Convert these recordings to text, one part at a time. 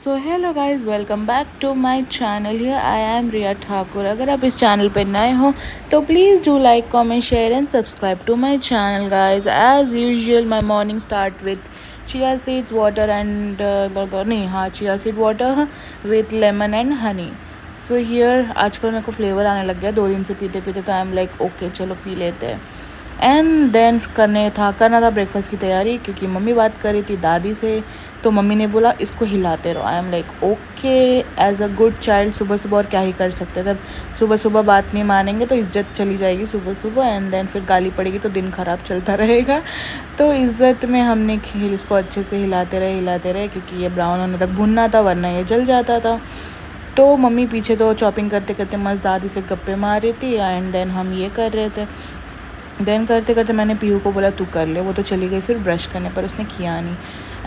So hello guys, welcome back to my channel. Here I am Riya Thakur. अगर आप इस channel पर नए हो तो please do like, comment, share and subscribe to my channel guys. As usual my morning start with chia seeds water and chia seed water with lemon and honey. So here आजकल मेरे को flavour आने लग गया 2 दिन से पीते पीते, तो आई एम लाइक ओके चलो पी लेते हैं। एंड देन करना था ब्रेकफास्ट की तैयारी, क्योंकि मम्मी बात कर रही थी दादी से, तो मम्मी ने बोला इसको हिलाते रहो। I am like okay, as a good child सुबह सुबह और क्या ही कर सकते थे। सुबह सुबह बात नहीं मानेंगे तो इज्जत चली जाएगी सुबह सुबह, एंड देन फिर गाली पड़ेगी तो दिन ख़राब चलता रहेगा। तो इज़्ज़त में हमने इसको अच्छे से हिलाते रहे, क्योंकि ये ब्राउन होने तक भुनना था, वरना ये जल जाता था। तो मम्मी पीछे तो चॉपिंग करते करते मस्त दादी से गप्पे मार रही थी, एंड देन हम ये कर रहे थे। देन करते करते मैंने पीहू को बोला तू कर ले, वो तो चली गई फिर ब्रश करने, पर उसने किया नहीं।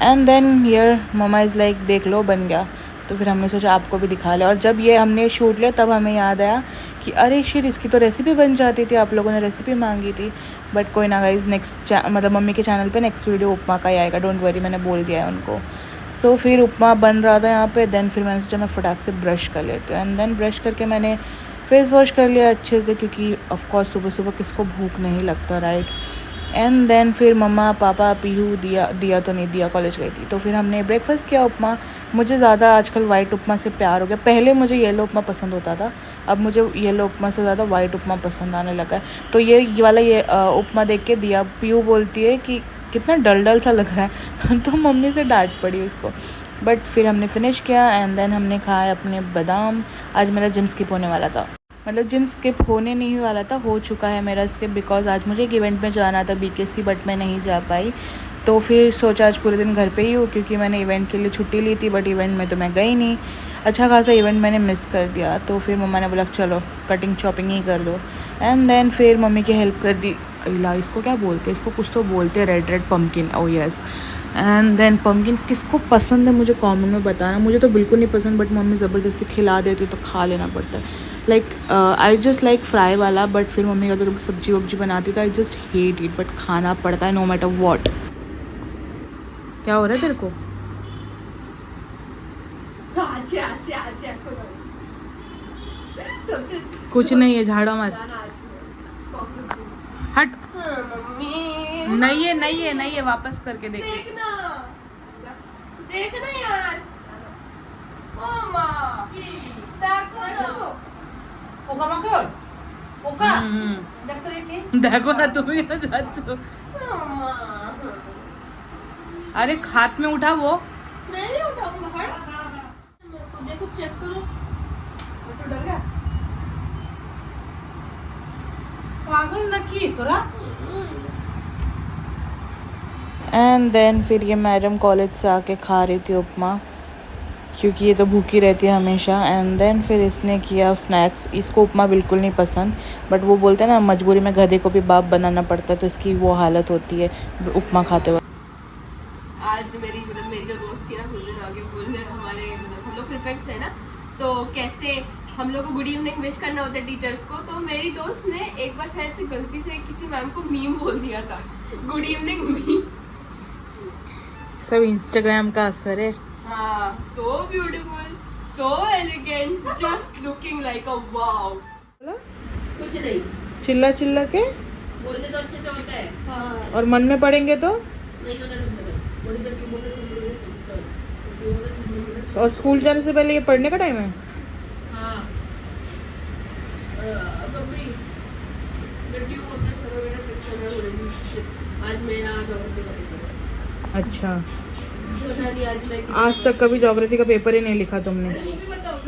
And then here mama is like देख लो बन गया। तो फिर हमने सोचा आपको भी दिखा ले, और जब ये हमने शूट लिया तब हमें याद आया कि अरे शिट, इसकी तो रेसिपी बन जाती थी, आप लोगों ने रेसिपी मांगी थी। बट कोई ना गाइस, नेक्स्ट मतलब मम्मी के चैनल पे नेक्स्ट वीडियो उपमा का ही आएगा, डोंट वरी, मैंने बोल दिया है उनको। सो फिर उपमा बन रहा था यहाँ पे। देन फिर मैंने सोचा मैं फटाक से ब्रश कर लेती हूँ, एंड देन ब्रश करके मैंने फेस वॉश कर लिया अच्छे से, क्योंकि ऑफकोर्स सुबह सुबह किसको भूख नहीं लगता, राइट। एंड देन फिर मम्मा पापा पीहू दिया तो नहीं, दिया कॉलेज गई थी, तो फिर हमने ब्रेकफास्ट किया उपमा। मुझे ज़्यादा आजकल वाइट उपमा से प्यार हो गया। पहले मुझे येलो उपमा पसंद होता था, अब मुझे येलो उपमा से ज़्यादा वाइट उपमा पसंद आने लगा है। तो ये वाला उपमा देख के दिया पीहू बोलती है कि कितना डल सा लग रहा है तो मम्मी से डांट पड़ी उसको। बट फिर हमने फिनिश किया, एंड देन हमने खाया अपने बादाम। आज मेरा जिम स्किप होने वाला था, मतलब जिम स्किप होने नहीं वाला था, हो चुका है मेरा स्किप, बिकॉज आज मुझे एक इवेंट में जाना था BKC, बट मैं नहीं जा पाई। तो फिर सोचा आज पूरे दिन घर पे ही हूँ, क्योंकि मैंने इवेंट के लिए छुट्टी ली थी, बट इवेंट में तो मैं गई नहीं। अच्छा खासा इवेंट मैंने मिस कर दिया। तो फिर मम्मा ने बोला चलो कटिंग चॉपिंग ही कर दो, एंड देन फिर मम्मी की हेल्प कर दी। इसको क्या बोलते हैं, इसको कुछ तो बोलते हैं, red pumpkin, oh yes. And then pumpkin किसको पसंद है मुझे कमेंट में बताना। मुझे तो बिल्कुल नहीं पसंद, बट मम्मी ज़बरदस्ती खिला देती तो खा लेना पड़ता है। Like I just like fry वाला, बट फिर मम्मी कभी कभी सब्जी वब्जी बनाती तो I just hate it, but खाना पड़ता है नो मैटर वॉट। क्या हो रहा है तेरे को? कुछ नहीं है, झाड़ा मार। हट। नहीं है, वापस करके देख। देखना यार। देखो ना तुम ही जाचो। अरे हाथ में उठा वो। मैं नहीं उठाऊंगा, हट। देखो चेक करो। तो डर गया पागल नकी तोरा। एंड देन फिर ये मैडम कॉलेज से आके खा रही थी उपमा, क्योंकि ये तो भूखी रहती है हमेशा। एंड देन फिर इसने किया स्नैक्स। इसको उपमा बिल्कुल नहीं पसंद, बट वो बोलते हैं ना मजबूरी में गधे को भी बाप बनाना पड़ता है, तो इसकी वो हालत होती है उपमा खाते वक्त। आज मेरी जो दोस्त थी ना, कुछ दिन आगे बोलने हमारे हम लोग प्रीफेक्ट्स है ना, तो कैसे हम लोग को गुड इवनिंग विश करना होता है टीचर्स को। तो मेरी दोस्त ने एक बार शायद से गलती से किसी मैम को मीम बोल दिया था, गुड इवनिंग मीम। सब इंस्टाग्राम का असर है। हाँ, so beautiful, so elegant, just looking like a wow। कुछ नहीं, चिल्ला चिल्ला के बोलते तो अच्छे से होता है। हाँ। और मन में पड़ेंगे तो नहीं होता, थोड़ी देर क्यों बोले। और स्कूल जाने से पहले ये पढ़ने का टाइम है। हाँ। आज मेरा ज्योग्राफी का पेपर है। अच्छा, आज तक कभी ज्योग्राफी का पेपर ही नहीं लिखा तुमने।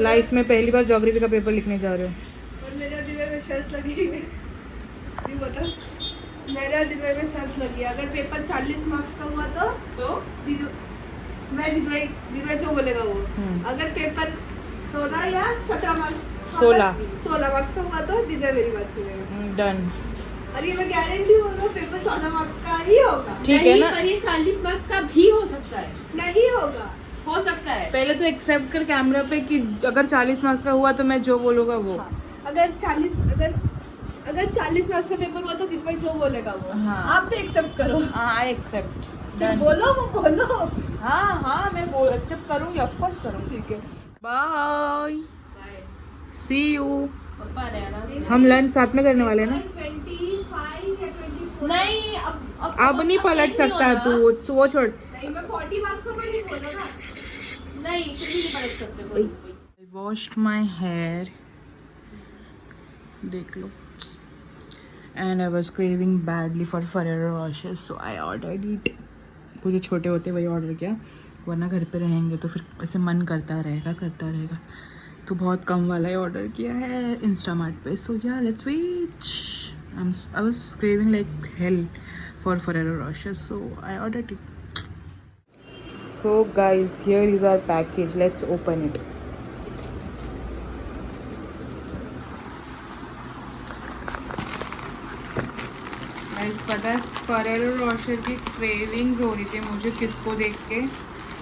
लाइफ में पहली बार ज्योग्राफी का पेपर लिखने जा रहे हो। और मेरा दिल में शर्त लगी है, बता। मेरा दिल में शर्त लगी, अगर पेपर 40 मार्क्स का हुआ तो मैं दिलवाई जो बोलेगा वो। अगर पेपर 14 या 17 मार्क्स 16 मार्क्स का हुआ तो दिलवाई मेरी बात सुनेगा। डन। और ये मैं गारंटी बोल रहा हूँ, पेपर 14 मार्क्स का ही होगा। ठीक है ना, पर ये 40 मार्क्स का भी हो सकता है। नहीं होगा, हो सकता है। पहले तो एक्सेप्ट कर कैमरा पे कि अगर 40 मार्क्स का हुआ तो मैं जो बोलूँगा वो। हाँ, अगर 40 मार्क्स का पेपर हुआ तो दिलवाई जो बोलेगा वो। हाँ। आप भी एक्सेप्ट करो। I accept. बोलो वो बोलो। हाँ मैं वो एक्सेप्ट करूँगी, ऑफ कोर्स करूँगी। ठीक है, बाय, बाय। C you. पापा आ रहे हैं ना। हम लंच साथ में करने वाले हैं ना? 25 या 24 नहीं अब नहीं पलट सकता तू, वो छोड़। नहीं, मैं 40 मार्क्स का नहीं बोला ना। नहीं कुछ भी नहीं पलट सकते कोई। I washed my hair, देख लो, and I was craving badly for Ferrero Rocher, so I ordered it. मुझे छोटे होते वही ऑर्डर किया, वरना घर पे रहेंगे तो फिर ऐसे मन करता रहेगा, तो बहुत कम वाला ही ऑर्डर किया है इंस्टामार्ट पे। So yeah let's wait, I was craving like hell for Ferrero Rocher, so I ordered it. So guys, here is our package, let's open it. Guys पता है फरेरो रोशर की क्रेविंग्स हो रही थी मुझे, किसको देख के,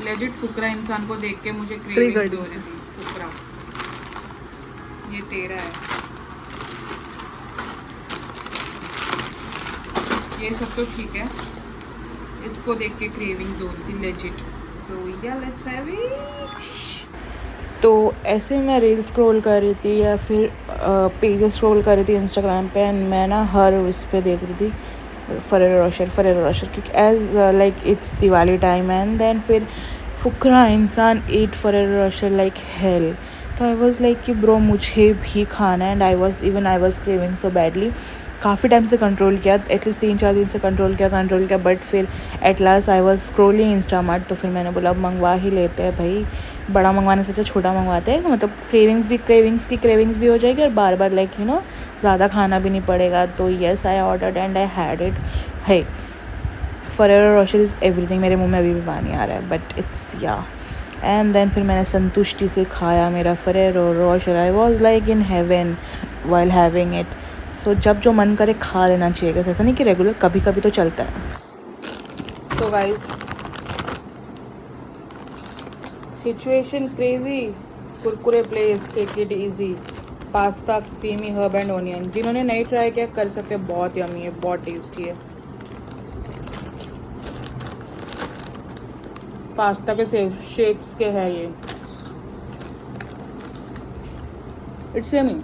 लेजिट फुकरा इंसान को देख के मुझे क्रेविंग्स हो रही थी। फुकरा, ये तेरा है, ये सब तो ठीक है, इसको देख के क्रेविंग्स हो रही थी legit. So yeah let's have it. तो ऐसे मैं रील स्क्रॉल कर रही थी या फिर पेजेस स्क्रॉल कर रही थी इंस्टाग्राम पे, एंड मैं ना हर उस पे देख रही थी फरेरो रोशर क्योंकि as like it's Diwali time, and then फिर फुकरा इंसान eat Ferrero Rocher like hell. तो आई वाज लाइक कि ब्रो मुझे भी खाना है, and I was craving so badly. काफ़ी टाइम से कंट्रोल किया, एटलीस्ट 3-4 दिन से कंट्रोल किया, बट फिर at last I was scrolling Instamart, तो फिर मैंने बोला अब मंगवा ही लेते हैं भाई, बड़ा मंगवाने से अच्छा छोटा मंगवाते हैं, मतलब क्रेविंग्स भी हो जाएगी और बार बार लाइक ज़्यादा खाना भी नहीं पड़ेगा। तो yes I ordered and I had it. है फरेरो रोशर इज़ एवरीथिंग, मेरे मुंह में अभी भी पानी आ रहा है, but it's yeah. And then फिर मैंने संतुष्टि से खाया मेरा Ferrero Rocher, I was like in heaven while having it. So जब जो मन करे खा लेना चाहिए, ऐसा नहीं कि रेगुलर, कभी कभी तो चलता है। So guys, situation crazy, Kurkure places, take it easy, pasta creamy herb and onion, जिन्होंने नहीं ट्राई किया कर सकते, बहुत यमी है, बहुत टेस्टी है। पास्ता के शेप्स के है ये, इट्स यमी।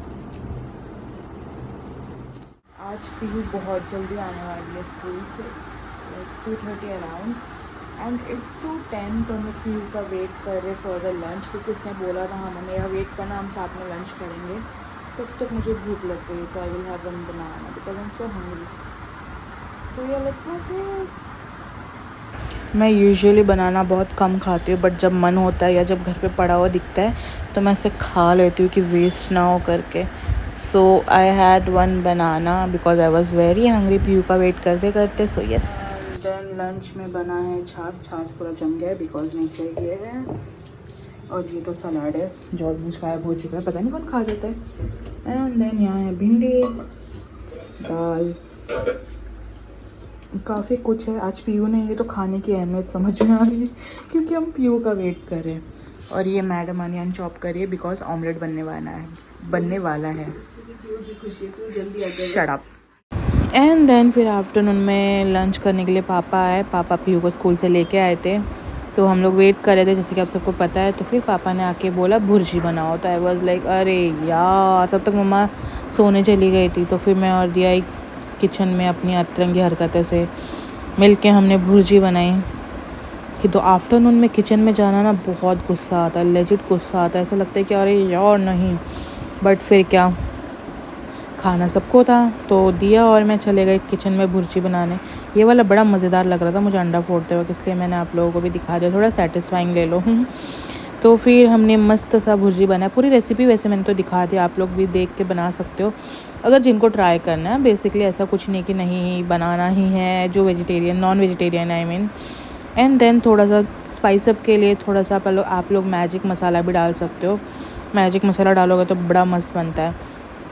आज पीहू बहुत जल्दी आने वाली है स्कूल से, लाइक 2:30 अराउंड, एंड इट्स 2:10, तो हम पीहू का वेट कर रहे फॉर द लंच, क्योंकि उसने बोला था हमें मेरा वेट करना, हम साथ में लंच करेंगे। तब तक मुझे भूख लग गई, तो I will have one banana because I am so hungry. So yeah let's have this. मैं यूजुअली बनाना बहुत कम खाती हूँ, बट जब मन होता है या जब घर पे पड़ा हुआ दिखता है तो मैं इसे खा लेती हूँ कि वेस्ट ना हो करके। So I had one banana because I was very hungry पीयू का वेट करते करते। सो यस, देन लंच में बना है छाछ पूरा जम गया है बिकॉज नहीं चाहिए है, और ये तो सलाड है जो ऑलमोस्ट गायब हो चुका है, पता नहीं कौन खा जाता है। एंड देन यहाँ है भिंडी, दाल, काफ़ी कुछ है। आज पीयू ने ये तो खाने की अहमियत समझ में आ रही है क्योंकि हम पीयू का वेट कर रहे हैं। और ये मैडम अनियन चॉप करिए बिकॉज ऑमलेट बनने वाला है। Shut up. एंड देन फिर आफ्टरनून में लंच करने के लिए पापा आए। पापा पीयू को स्कूल से लेके आए थे, तो हम लोग वेट कर रहे थे जैसे कि आप सबको पता है। तो फिर पापा ने आके बोला भुर्जी बनाओ, तो आई वाज लाइक अरे यार, तब तक मम्मा सोने चली गई थी। तो फिर मैं और दिया किचन में अपनी अतरंगी हरकतें से मिल के हमने भुर्जी बनाई। कि तो आफ्टरनून में किचन में जाना ना बहुत गुस्सा आता है, लेजिट गुस्सा आता है, ऐसा लगता है कि अरे यार नहीं, बट फिर क्या, खाना सबको था। तो दिया और मैं चले गए किचन में भुर्जी बनाने। ये वाला बड़ा मज़ेदार लग रहा था मुझे अंडा फोड़ते वक्त, इसलिए मैंने आप लोगों को भी दिखा दिया, थोड़ा सेटिस्फाइंग ले लो। तो फिर हमने मस्त सा भुर्जी बनाया। पूरी रेसिपी वैसे मैंने तो दिखा दिया, आप लोग भी देख के बना सकते हो अगर जिनको ट्राई करना है। बेसिकली ऐसा कुछ नहीं कि नहीं बनाना ही है, जो vegetarian non vegetarian I mean. And then थोड़ा सा स्पाइस अप के लिए थोड़ा सा आप लोग मैजिक मसाला भी डाल सकते हो। मैजिक मसाला डालोगे तो बड़ा मस्त बनता है।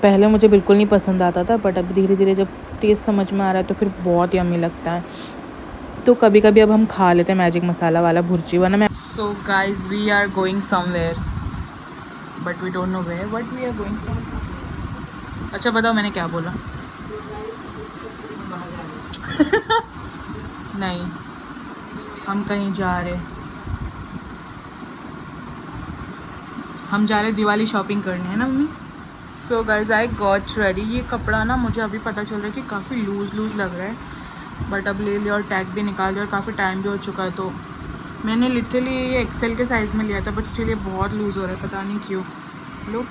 पहले मुझे बिल्कुल नहीं पसंद आता था, बट अब धीरे धीरे जब टेस्ट समझ में आ रहा है तो फिर बहुत यम्मी लगता है। तो कभी कभी अब हम खा लेते हैं मैजिक मसाला वाला भुर्जी, वरना मैं। So guys we are going somewhere but we don't know where, but we are going somewhere. अच्छा बताओ मैंने क्या बोला? नहीं, हम कहीं जा रहे। हम जा रहे हैं दिवाली शॉपिंग करने, है ना mummy? So guys I got ready. ये कपड़ा ना मुझे अभी पता चल रहा है कि काफ़ी लूज़ लग रहा है, बट अब ले लिया और टैग भी निकाल दिया और काफ़ी टाइम भी हो चुका है। तो मैंने लिटरली ये एक्सेल के साइज़ में लिया था, बट स्टिल ये बहुत लूज़ हो रहा है, पता नहीं क्यों। लुक।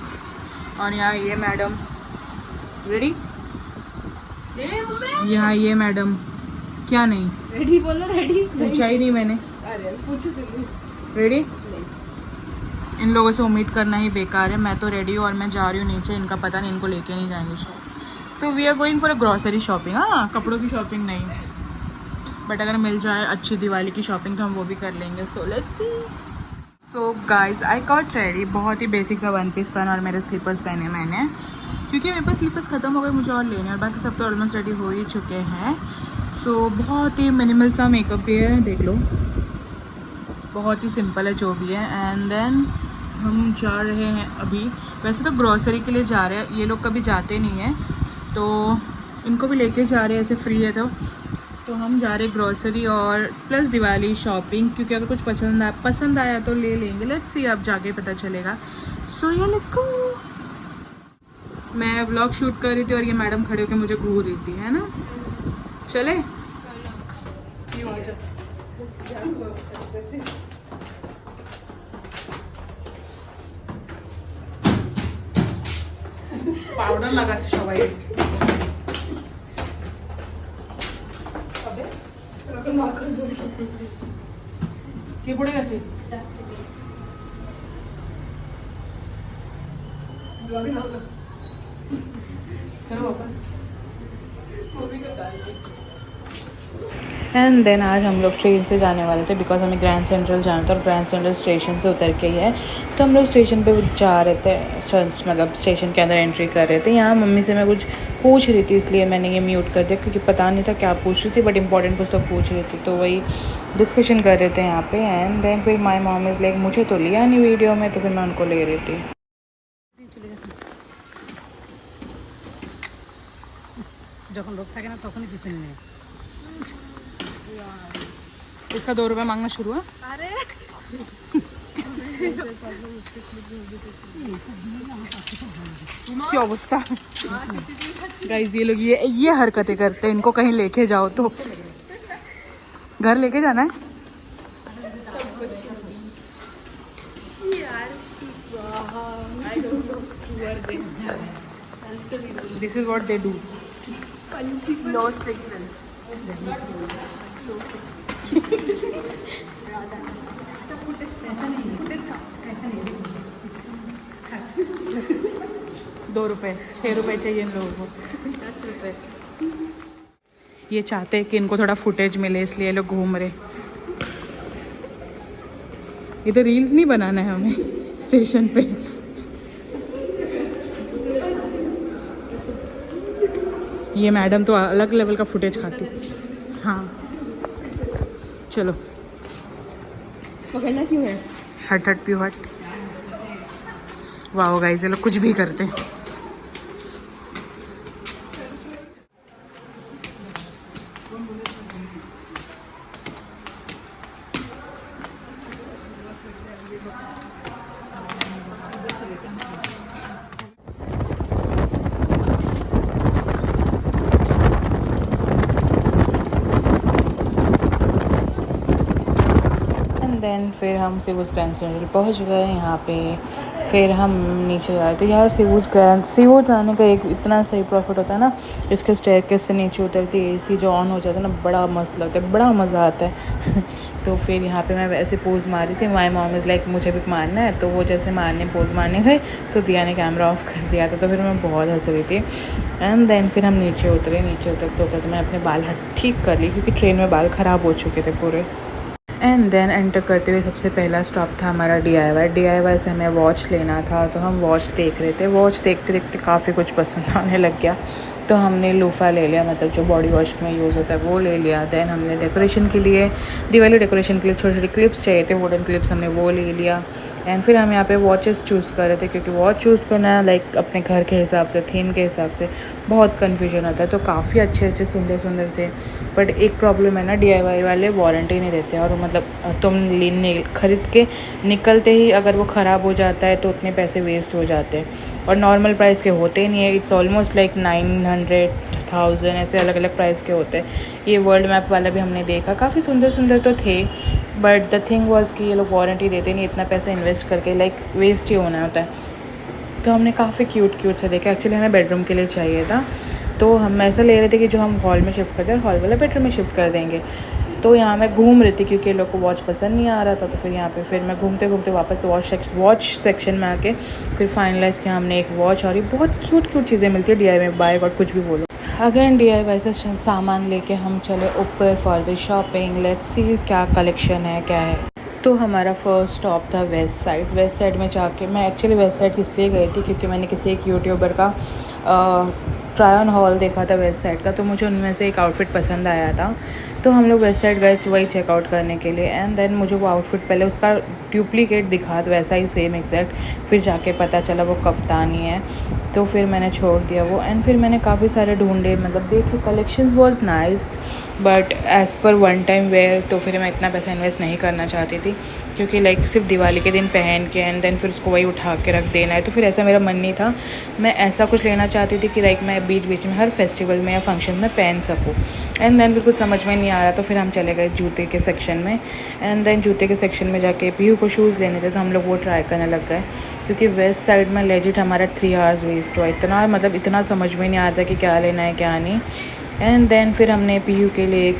और यहाँ ये मैडम रेडी, यहाँ ये मैडम क्या नहीं रेडी बोलो, रेडी पूछा ही नहीं मैंने। अरे पूछो तुमने। रेडी? इन लोगों से उम्मीद करना ही बेकार है। मैं तो रेडी हूँ और मैं जा रही हूँ नीचे, इनका पता नहीं, इनको लेके नहीं जाएंगे shop. So we are going for a grocery shopping. हाँ, कपड़ों की शॉपिंग नहीं, बट अगर मिल जाए अच्छी दिवाली की शॉपिंग तो हम वो भी कर लेंगे। So let's see. So guys I got ready. बहुत ही बेसिक सा वन पीस पहना और मेरे स्लीपर्स पहने मैंने, क्योंकि मेरे पास स्लीपर्स ख़त्म हो गए, मुझे और लेने, और बाकी सब तो ऑलमोस्ट रेडी हो ही चुके हैं। सो बहुत ही मिनिमल सा मेकअप भी है, देख लो, बहुत ही सिंपल है जो भी है। एंड देन हम जा रहे हैं अभी, वैसे तो ग्रॉसरी के लिए जा रहे हैं, ये लोग कभी जाते नहीं हैं तो इनको भी लेके जा रहे हैं, ऐसे फ्री है तो हम जा रहे हैं ग्रॉसरी और प्लस दिवाली शॉपिंग, क्योंकि अगर कुछ पसंद आया तो ले लेंगे। लेट्स सी, अब जाके पता चलेगा। सो या लेट्स गो। मैं व्लॉग शूट कर रही थी और ये मैडम खड़े होकर मुझे घूर रही थी, है ना? चले পাউডার লাগাচ্ছে সবাই। কে পড়ে গেছে? एंड देन आज हम लोग ट्रेन से जाने वाले थे, बिकॉज हमें ग्रैंड सेंट्रल जाना था और ग्रैंड सेंट्रल स्टेशन से उतर के ही है। तो हम लोग स्टेशन पे जा रहे थे, मतलब स्टेशन के अंदर एंट्री कर रहे थे। यहाँ मम्मी से मैं कुछ पूछ रही थी, इसलिए मैंने ये म्यूट कर दिया, क्योंकि पता नहीं था क्या पूछ रही थी, बट इंपॉर्टेंट कुछ तो पूछ रही थी, तो वही डिस्कशन कर रहे थे यहाँ पे। एंड देन फिर माई मॉम इज़ लाइक, मुझे तो लिया नहीं वीडियो में, तो फिर मैं उनको ले रही थी। যখন লোক থাকে না তখনই পিছনে নেয়। इसका 2 रुपये मांगना शुरू है। अरे क्या अवस्था गाइस, ये लोग ये हरकतें करते हैं, इनको कहीं लेके जाओ तो घर लेके जाना है। This is what they do. ₹2, 6 रुपए चाहिए इन लोगों को। 10 रुपए। ये चाहते हैं कि इनको थोड़ा फुटेज मिले, इसलिए ये लोग घूम रहे। ये तो रील्स नहीं बनाना है हमें स्टेशन पे। ये मैडम तो अलग लेवल का फुटेज खाती। हाँ चलो, पकड़ना क्यों है? हट हट प्यू हट। वाह गाइस, ये लोग कुछ भी करते हैं। देन फिर हम सिवूज ग्रैंड सेंट्रल पहुँच गए। यहाँ पे फिर हम नीचे आए थे। यार सिवूज आने का एक इतना सही प्रॉफिट होता है ना, इसके स्टेयरकेस से नीचे उतरती एसी जो ऑन हो जाता है ना, बड़ा मस्त लगता है, बड़ा मज़ा आता है। तो फिर यहाँ पे मैं वैसे पोज़ मारी थी, माई मॉम इज़ लाइक मुझे भी मारना है, तो वो जैसे पोज़ मारने गए तो दिया ने कैमरा ऑफ कर दिया था, तो फिर मैं बहुत हंस रही थी। एंड देन फिर हम नीचे उतरते मैं अपने बाल ठीक कर ली, क्योंकि ट्रेन में बाल ख़राब हो चुके थे पूरे। एंड देन एंटर करते हुए सबसे पहला स्टॉप था हमारा DIY से हमें वॉच लेना था, तो हम वॉच देख रहे थे। वॉच देखते देखते काफ़ी कुछ पसंद आने लग गया, तो हमने लूफ़ा ले लिया, मतलब जो बॉडी वॉश में यूज़ होता है वो ले लिया। देन हमने डेकोरेशन के लिए, दिवाली डेकोरेशन के लिए छोटी छोटी क्लिप्स चाहिए थे, वुडन क्लिप्स, हमने वो ले लिया। एंड फिर हम यहाँ पे वॉचेस चूज़ कर रहे थे, क्योंकि वॉच चूज़ करना लाइक अपने घर के हिसाब से, थीम के हिसाब से बहुत कन्फ्यूजन होता है। तो काफ़ी अच्छे अच्छे सुंदर सुंदर थे, बट एक प्रॉब्लम है ना, DIY वाले वारंटी नहीं देते, और मतलब तुम खरीद के निकलते ही अगर वो ख़राब हो जाता है तो उतने पैसे वेस्ट हो जाते हैं, और नॉर्मल प्राइस के होते ही नहीं है। इट्स ऑलमोस्ट लाइक 900-1000 ऐसे अलग अलग प्राइस के होते हैं। ये वर्ल्ड मैप वाला भी हमने देखा, काफ़ी सुंदर सुंदर तो थे, बट द थिंग वॉज कि ये लोग वारंटी देते नहीं, इतना पैसा इन्वेस्ट करके लाइक वेस्ट ही होना होता है। तो हमने काफ़ी क्यूट से देखा। एक्चुअली हमें बेडरूम के लिए चाहिए था, तो हम ऐसा ले रहे थे कि जो हम हॉल में शिफ्ट करते हैं, हॉल वाला बेडरूम में शिफ्ट कर देंगे। तो यहाँ मैं घूम रही थी क्योंकि ये लोग को वॉच पसंद नहीं आ रहा था, तो फिर यहाँ पे फिर मैं घूमते घूमते वापस वॉच सेक्शन में आके फिर फाइनलाइज़ किया हमने एक वॉच। और ये बहुत क्यूट चीज़ें मिलती है DIY में, बाय गॉड कुछ भी बोलो। अगर DIY से सामान लेके हम चले ऊपर for the shopping, let's see क्या कलेक्शन है क्या है। तो हमारा फर्स्ट स्टॉप था वेस्ट साइड। वेस्ट साइड में जाके मैं एक्चुअली वेस्ट साइड इसलिए गई थी क्योंकि मैंने किसी एक यूट्यूबर का ट्राई ऑन हॉल देखा था वेस्ट साइड का, तो मुझे उनमें से एक आउटफिट पसंद आया था। तो हम लोग वेस्ट साइड गए वही चेकआउट करने के लिए, एंड देन मुझे वो आउटफिट पहले उसका डुप्लीकेट दिखा वैसा ही सेम एग्जैक्ट, फिर जाके पता चला वो कफ्तानी है, तो फिर मैंने छोड़ दिया वो। एंड फिर मैंने काफ़ी सारे ढूंढे, मतलब देखे, collections was nice, but as per one time wear तो फिर मैं इतना पैसा इन्वेस्ट नहीं करना चाहती थी, क्योंकि लाइक सिर्फ दिवाली के दिन पहन के एंड देन फिर उसको वही उठा के रख देना है, तो फिर ऐसा मेरा मन नहीं था। मैं ऐसा कुछ लेना चाहती थी कि लाइक मैं बीच बीच में हर फेस्टिवल में या फंक्शन में पहन सकूँ। एंड देन फिर कुछ समझ में नहीं आ रहा, तो फिर हम चले गए जूते के सेक्शन में, एंड देन जूते के सेक्शन में जाके पीहू को शूज़ लेने थे, तो हम लोग वो ट्राई करने लग गए, क्योंकि वेस्ट साइड में लेजिट हमारा 3 आवर्स वेस्ट हुआ। इतना समझ में नहीं आता कि क्या लेना है क्या नहीं। एंड देन फिर हमने पीहू के लिए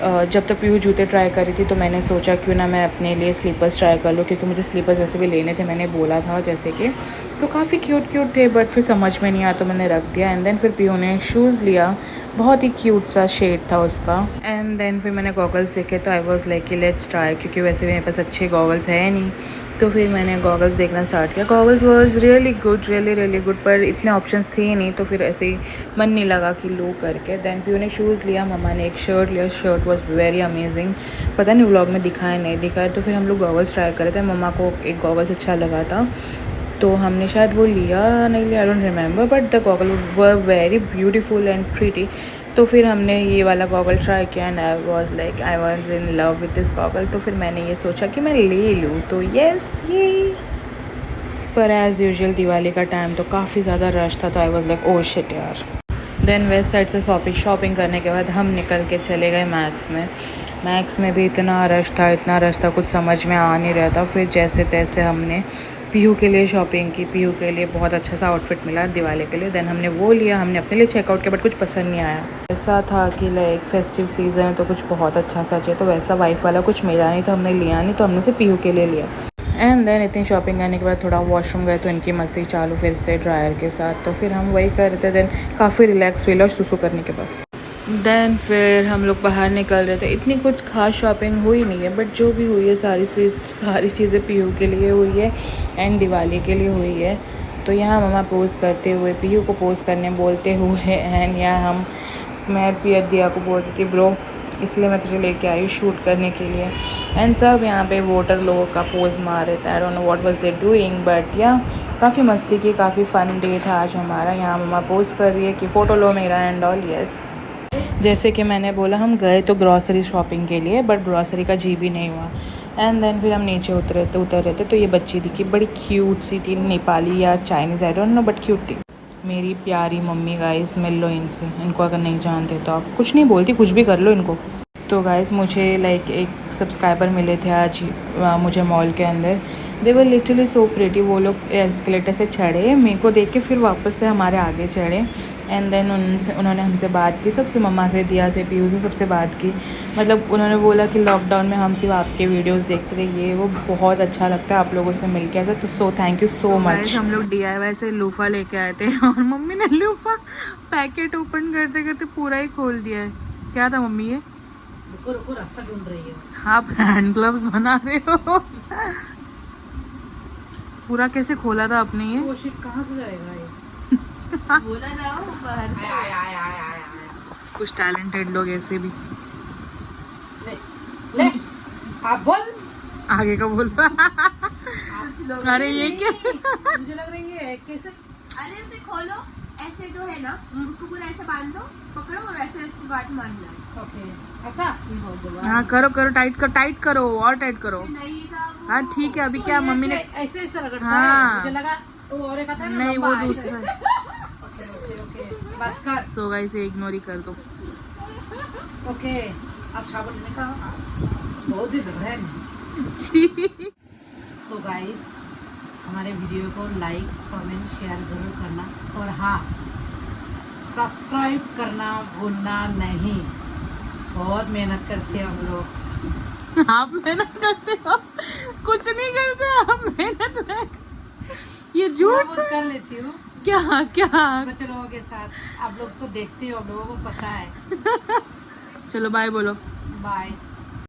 जब तक पीहू जूते ट्राई करी थी, तो मैंने सोचा क्यों ना मैं अपने लिए स्लीपर्स ट्राई कर लूँ, क्योंकि मुझे स्लीपर्स वैसे भी लेने थे, मैंने बोला था जैसे कि। तो काफ़ी क्यूट थे, बट फिर समझ में नहीं आया तो मैंने रख दिया। एंड देन फिर पीहू ने शूज़ लिया, बहुत ही क्यूट सा शेड था उसका। एंड देन फिर मैंने गॉगल्स देखे, तो आई वॉज लाइक कि लेट्स ट्राई, क्योंकि वैसे मेरे पास अच्छे गॉगल्स है नहीं, तो फिर मैंने गॉगल्स देखना स्टार्ट किया। गॉगल्स वॉज रियली गुड, पर इतने ऑप्शंस थे नहीं, तो फिर ऐसे ही मन नहीं लगा कि लो करके। देन पीहू ने शूज़ लिया, मम्मा ने एक शर्ट लिया, शर्ट वॉज वेरी अमेजिंग। पता नहीं व्लॉग में दिखाया नहीं दिखाया, तो फिर हम लोग गॉगल्स ट्राई कर रहे थे। मम्मा को एक गॉगल्स अच्छा लगा था, तो हमने शायद वो लिया नहीं लिया, I don't remember, but the goggle were very beautiful and pretty. तो फिर हमने ये वाला गॉगल ट्राई किया, and I was in love with this goggle. तो फिर मैंने ये सोचा कि मैं ले लूँ, तो येस ये। पर एज़ यूजुअल दिवाली का टाइम तो काफ़ी ज़्यादा रश था, तो I was like oh shit यार। देन वेस्ट साइड से शॉपिंग करने के बाद हम निकल के चले गए मैक्स में। मैक्स में भी इतना रश था, कुछ समझ में आ नहीं रहा था। फिर जैसे तैसे हमने पीहू के लिए शॉपिंग की, पीहू के लिए बहुत अच्छा सा आउटफिट मिला दिवाली के लिए। देन हमने वो लिया, हमने अपने लिए चेकआउट किया, बट कुछ पसंद नहीं आया। ऐसा था कि लाइक फेस्टिव सीज़न है तो कुछ बहुत अच्छा सा चाहिए, तो वैसा वाइफ वाला कुछ मिला नहीं, तो हमने लिया नहीं, तो हमने से पीहू के लिए लिया। एंड देन इतनी शॉपिंग करने के बाद थोड़ा वॉशरूम गए, तो इनकी मस्ती चालू फिर से ड्रायर के साथ, तो फिर हम वही कर रहे थे। देन काफ़ी रिलैक्स फील और सुसु करने के बाद देन फिर हम लोग बाहर निकल रहे थे। इतनी कुछ खास शॉपिंग हुई नहीं है, बट जो भी हुई है सारी चीज़ें पीहू के लिए हुई है एंड दिवाली के लिए हुई है। तो यहाँ मम्मा पोज़ करते हुए, पीहू को पोज़ करने बोलते हुए, एंड यहाँ मैं पियर दिया को बोलती थी ब्रो इसलिए मैं तुझे लेके आई शूट करने के लिए। एंड सब यहाँ पे वोटर लोगों का पोज़ मार रहे थे। I don't know what was they doing, but या काफ़ी मस्ती की, काफ़ी फ़न डे था आज हमारा। यहाँ मम्मा पोज़ कर रही है कि फ़ोटो लो मेरा एंड ऑल। यस, जैसे कि मैंने बोला हम गए तो ग्रॉसरी शॉपिंग के लिए, बट ग्रॉसरी का जी भी नहीं हुआ। एंड देन फिर हम नीचे उतर रहे थे, तो ये बच्ची दिखी, बड़ी क्यूट सी थी, नेपाली या Chinese I don't know, but cute थी। मेरी प्यारी मम्मी गाइस, मिल लो इनसे, इनको अगर नहीं जानते तो आप कुछ नहीं बोलती, कुछ भी कर लो इनको। तो गाइस मुझे लाइक एक सब्सक्राइबर मिले थे आज मुझे मॉल के अंदर। दे वर लिटरली सो प्रेटी। वो लोग एस्केलेटर से चढ़े, मेरे को देख के फिर वापस से हमारे आगे चढ़े। एंड देन उन्होंने हमसे बात की, सबसे, मम्मा से, दिया से, पीयू से, सबसे बात की। मतलब उन्होंने बोला कि लॉकडाउन में हम सिर्फ आपके वीडियोस देखते थे, ये वो बहुत अच्छा लगता है आप लोगों से मिल के ऐसा। तो so thank you so much. हम लोग DIY से लूफा लेके आए थे और मम्मी ने लूफा पैकेट ओपन करते करते पूरा ही खोल दिया है। क्या था मम्मी ये? रुको रास्ता ढूंढ रही है। आप हैंड ग्लव्स बना रहे हो? पूरा कैसे खोला था आपने ये? वो शिट कहाँ से जाएगा ये? बोला जाओ बाहर से। आया। कुछ टैलेंटेड लोग ऐसे भी। ले आप बोल। आगे का बोल। आप 5 लोग। अरे ये क्या? मुझे लग रही है कैसे अरे उसे खोलो, ऐसे जो है ना उसको पूरा ऐसे बांध दो, पकड़ो और ऐसे इसको गांठ मारना। ओके ऐसा ये हो गया। हाँ करो करो, टाइट करो और टाइट करो। नहीं था वो। हाँ ठीक है, अभी तो क्या ये मम्मी ने ऐसे ऐसे रगड़ता हाँ। है, मुझे लगा वो और एक आता है ना नहीं लंबा, वो ऐसे। दूसरा है। ओके ओके ओके बस कर। सो गाइस ये इग्नोर ही कर दो। ओके अब शावर लेने का बहुत दिन लग रहा है। सो गाइस हमारे वीडियो को लाइक कमेंट शेयर ज़रूर करना और हाँ सब्सक्राइब करना भूलना नहीं। बहुत मेहनत करते हैं हम लोग। आप मेहनत करते हो? कुछ नहीं करते आप मेहनत में। ये थोड़ा झूठ बहुत कर लेती हूँ क्या क्या? बच्चे लोगों के साथ। आप लोग तो देखते हो, आप लोगों को पता है। चलो बाय बोलो। बाय।